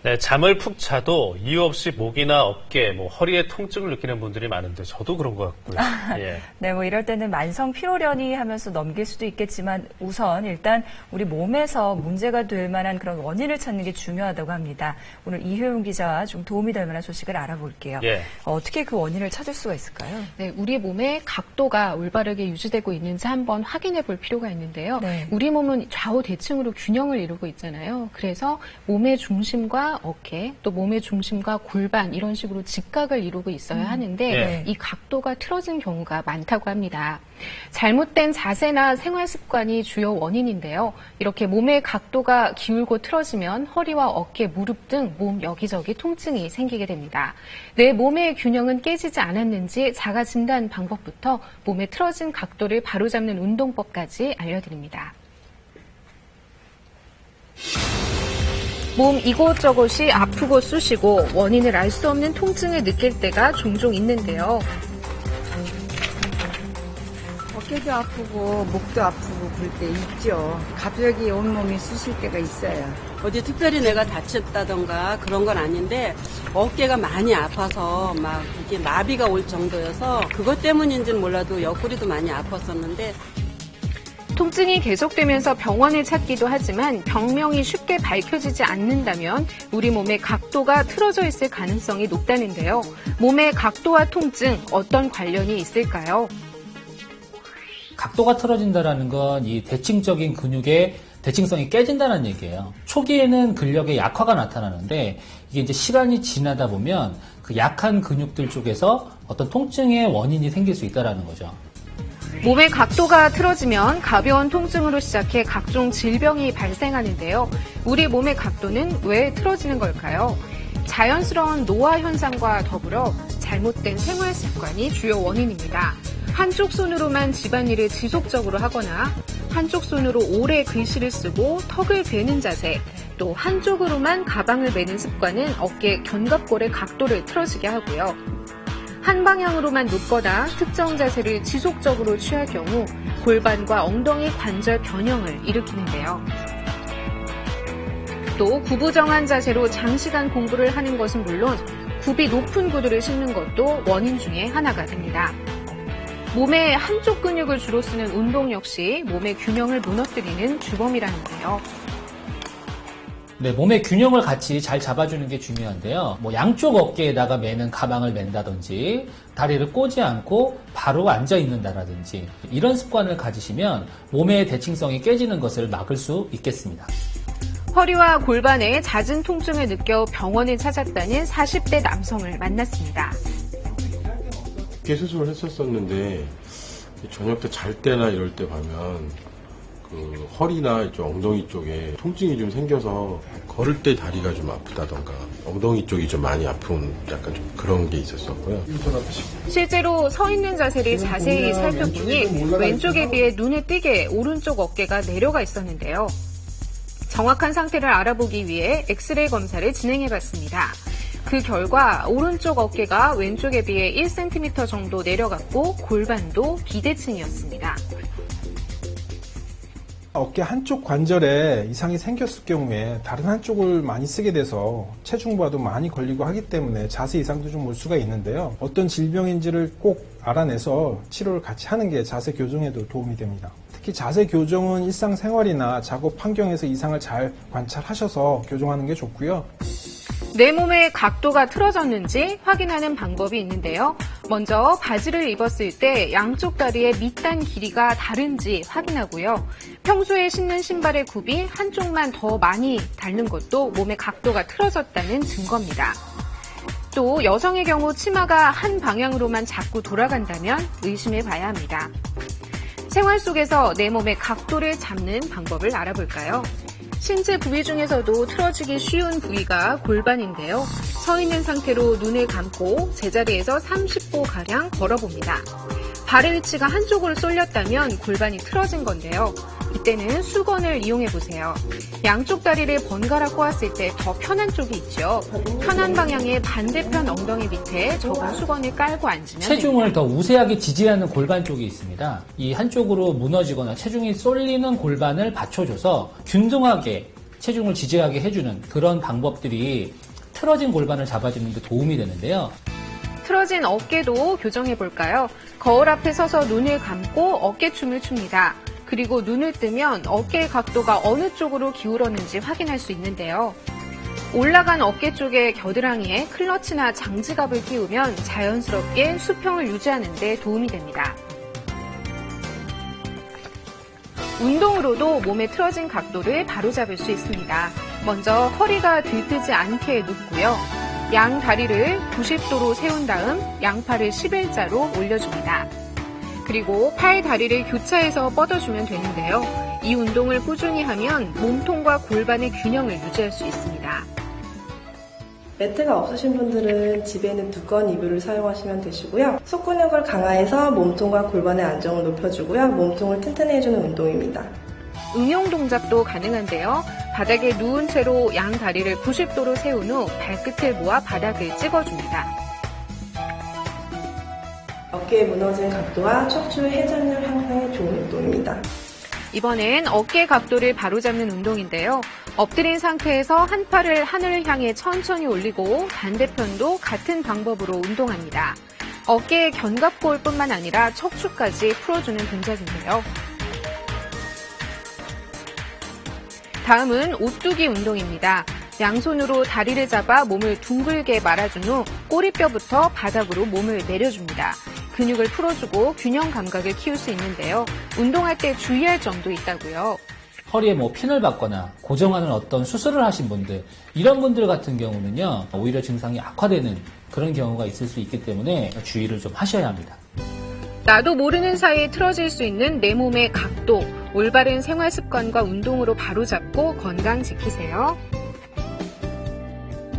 네, 잠을 푹 자도 이유 없이 목이나 어깨, 허리에 통증을 느끼는 분들이 많은데 저도 그런 것 같고요. 예. 네, 이럴 때는 만성 피로련이 하면서 넘길 수도 있겠지만 우선 일단 우리 몸에서 문제가 될 만한 그런 원인을 찾는 게 중요하다고 합니다. 오늘 이효용 기자와 좀 도움이 될 만한 소식을 알아볼게요. 예. 어떻게 그 원인을 찾을 수가 있을까요? 네, 우리 몸의 각도가 올바르게 유지되고 있는지 한번 확인해 볼 필요가 있는데요. 네. 우리 몸은 좌우 대칭으로 균형을 이루고 있잖아요. 그래서 몸의 중심과 어깨, 또 몸의 중심과 골반 이런 식으로 직각을 이루고 있어야 하는데 네. 이 각도가 틀어진 경우가 많다고 합니다. 잘못된 자세나 생활 습관이 주요 원인인데요. 이렇게 몸의 각도가 기울고 틀어지면 허리와 어깨, 무릎 등 몸 여기저기 통증이 생기게 됩니다. 내 몸의 균형은 깨지지 않았는지 자가 진단 방법부터 몸의 틀어진 각도를 바로잡는 운동법까지 알려드립니다. 몸 이곳저곳이 아프고 쑤시고 원인을 알 수 없는 통증을 느낄 때가 종종 있는데요. 어깨도 아프고 목도 아프고 그럴 때 있죠. 갑자기 온몸이 쑤실 때가 있어요. 어디 특별히 내가 다쳤다던가 그런 건 아닌데 어깨가 많이 아파서 막 이게 마비가 올 정도여서 그것 때문인지는 몰라도 옆구리도 많이 아팠었는데 통증이 계속되면서 병원을 찾기도 하지만 병명이 쉽게 밝혀지지 않는다면 우리 몸의 각도가 틀어져 있을 가능성이 높다는데요. 몸의 각도와 통증 어떤 관련이 있을까요? 각도가 틀어진다는 건 이 대칭적인 근육의 대칭성이 깨진다는 얘기예요. 초기에는 근력의 약화가 나타나는데 이게 이제 시간이 지나다 보면 그 약한 근육들 쪽에서 어떤 통증의 원인이 생길 수 있다는 거죠. 몸의 각도가 틀어지면 가벼운 통증으로 시작해 각종 질병이 발생하는데요. 우리 몸의 각도는 왜 틀어지는 걸까요? 자연스러운 노화 현상과 더불어 잘못된 생활 습관이 주요 원인입니다. 한쪽 손으로만 집안일을 지속적으로 하거나 한쪽 손으로 오래 글씨를 쓰고 턱을 베는 자세, 또 한쪽으로만 가방을 메는 습관은 어깨 견갑골의 각도를 틀어지게 하고요. 한 방향으로만 눕거나 특정 자세를 지속적으로 취할 경우 골반과 엉덩이 관절 변형을 일으키는데요. 또 구부정한 자세로 장시간 공부를 하는 것은 물론 굽이 높은 구두를 신는 것도 원인 중에 하나가 됩니다. 몸의 한쪽 근육을 주로 쓰는 운동 역시 몸의 균형을 무너뜨리는 주범이라는데요. 네, 몸의 균형을 같이 잘 잡아주는 게 중요한데요. 양쪽 어깨에다가 매는 가방을 맨다든지, 다리를 꼬지 않고 바로 앉아 있는다라든지, 이런 습관을 가지시면 몸의 대칭성이 깨지는 것을 막을 수 있겠습니다. 허리와 골반에 잦은 통증을 느껴 병원을 찾았다는 40대 남성을 만났습니다. 어깨 수술을 했었었는데 저녁 때 잘 때나 이럴 때 가면 그 허리나 이쪽 엉덩이 쪽에 통증이 좀 생겨서 걸을 때 다리가 좀 아프다던가 엉덩이 쪽이 좀 많이 아픈 약간 좀 그런 게 있었었고요. 실제로 서 있는 자세를 자세히 살펴보니 왼쪽에 비해 눈에 띄게 오른쪽 어깨가 내려가 있었는데요. 정확한 상태를 알아보기 위해 엑스레이 검사를 진행해봤습니다. 그 결과 오른쪽 어깨가 왼쪽에 비해 1cm 정도 내려갔고 골반도 비대칭이었습니다. 어깨 한쪽 관절에 이상이 생겼을 경우에 다른 한쪽을 많이 쓰게 돼서 체중과도 많이 걸리고 하기 때문에 자세 이상도 좀 올 수가 있는데요. 어떤 질병인지를 꼭 알아내서 치료를 같이 하는 게 자세 교정에도 도움이 됩니다. 특히 자세 교정은 일상생활이나 작업 환경에서 이상을 잘 관찰하셔서 교정하는 게 좋고요. 내 몸의 각도가 틀어졌는지 확인하는 방법이 있는데요. 먼저 바지를 입었을 때 양쪽 다리의 밑단 길이가 다른지 확인하고요. 평소에 신는 신발의 굽이 한쪽만 더 많이 닳는 것도 몸의 각도가 틀어졌다는 증거입니다. 또 여성의 경우 치마가 한 방향으로만 자꾸 돌아간다면 의심해 봐야 합니다. 생활 속에서 내 몸의 각도를 잡는 방법을 알아볼까요? 신체 부위 중에서도 틀어지기 쉬운 부위가 골반인데요. 서 있는 상태로 눈을 감고 제자리에서 30보가량 걸어봅니다. 발의 위치가 한쪽으로 쏠렸다면 골반이 틀어진 건데요. 이때는 수건을 이용해보세요. 양쪽 다리를 번갈아 꼬았을 때 더 편한 쪽이 있죠. 편한 방향의 반대편 엉덩이 밑에 적은 수건을 깔고 앉으면 체중을 더 우세하게 지지하는 골반 쪽이 있습니다. 이 한쪽으로 무너지거나 체중이 쏠리는 골반을 받쳐줘서 균등하게 체중을 지지하게 해주는 그런 방법들이 틀어진 골반을 잡아주는 데 도움이 되는데요. 틀어진 어깨도 교정해 볼까요? 거울 앞에 서서 눈을 감고 어깨춤을 춥니다. 그리고 눈을 뜨면 어깨의 각도가 어느 쪽으로 기울었는지 확인할 수 있는데요. 올라간 어깨 쪽에 겨드랑이에 클러치나 장지갑을 끼우면 자연스럽게 수평을 유지하는 데 도움이 됩니다. 운동으로도 몸의 틀어진 각도를 바로잡을 수 있습니다. 먼저 허리가 들뜨지 않게 눕고요. 양 다리를 90도로 세운 다음 양팔을 11자로 올려줍니다. 그리고 팔 다리를 교차해서 뻗어주면 되는데요. 이 운동을 꾸준히 하면 몸통과 골반의 균형을 유지할 수 있습니다. 매트가 없으신 분들은 집에 있는 두꺼운 이불을 사용하시면 되시고요. 속근육을 강화해서 몸통과 골반의 안정을 높여주고요. 몸통을 튼튼히 해주는 운동입니다. 응용 동작도 가능한데요. 바닥에 누운 채로 양 다리를 90도로 세운 후 발끝을 모아 바닥을 찍어줍니다. 어깨의 무너진 각도와 척추 회전율 향상에 좋은 운동입니다. 이번엔 어깨 각도를 바로잡는 운동인데요. 엎드린 상태에서 한 팔을 하늘을 향해 천천히 올리고 반대편도 같은 방법으로 운동합니다. 어깨의 견갑골뿐만 아니라 척추까지 풀어주는 동작인데요. 다음은 오뚜기 운동입니다. 양손으로 다리를 잡아 몸을 둥글게 말아준 후 꼬리뼈부터 바닥으로 몸을 내려줍니다. 근육을 풀어주고 균형 감각을 키울 수 있는데요. 운동할 때 주의할 점도 있다고요. 허리에 핀을 받거나 고정하는 어떤 수술을 하신 분들, 이런 분들 같은 경우는요, 오히려 증상이 악화되는 그런 경우가 있을 수 있기 때문에 주의를 좀 하셔야 합니다. 나도 모르는 사이에 틀어질 수 있는 내 몸의 각도, 올바른 생활 습관과 운동으로 바로잡고 건강 지키세요.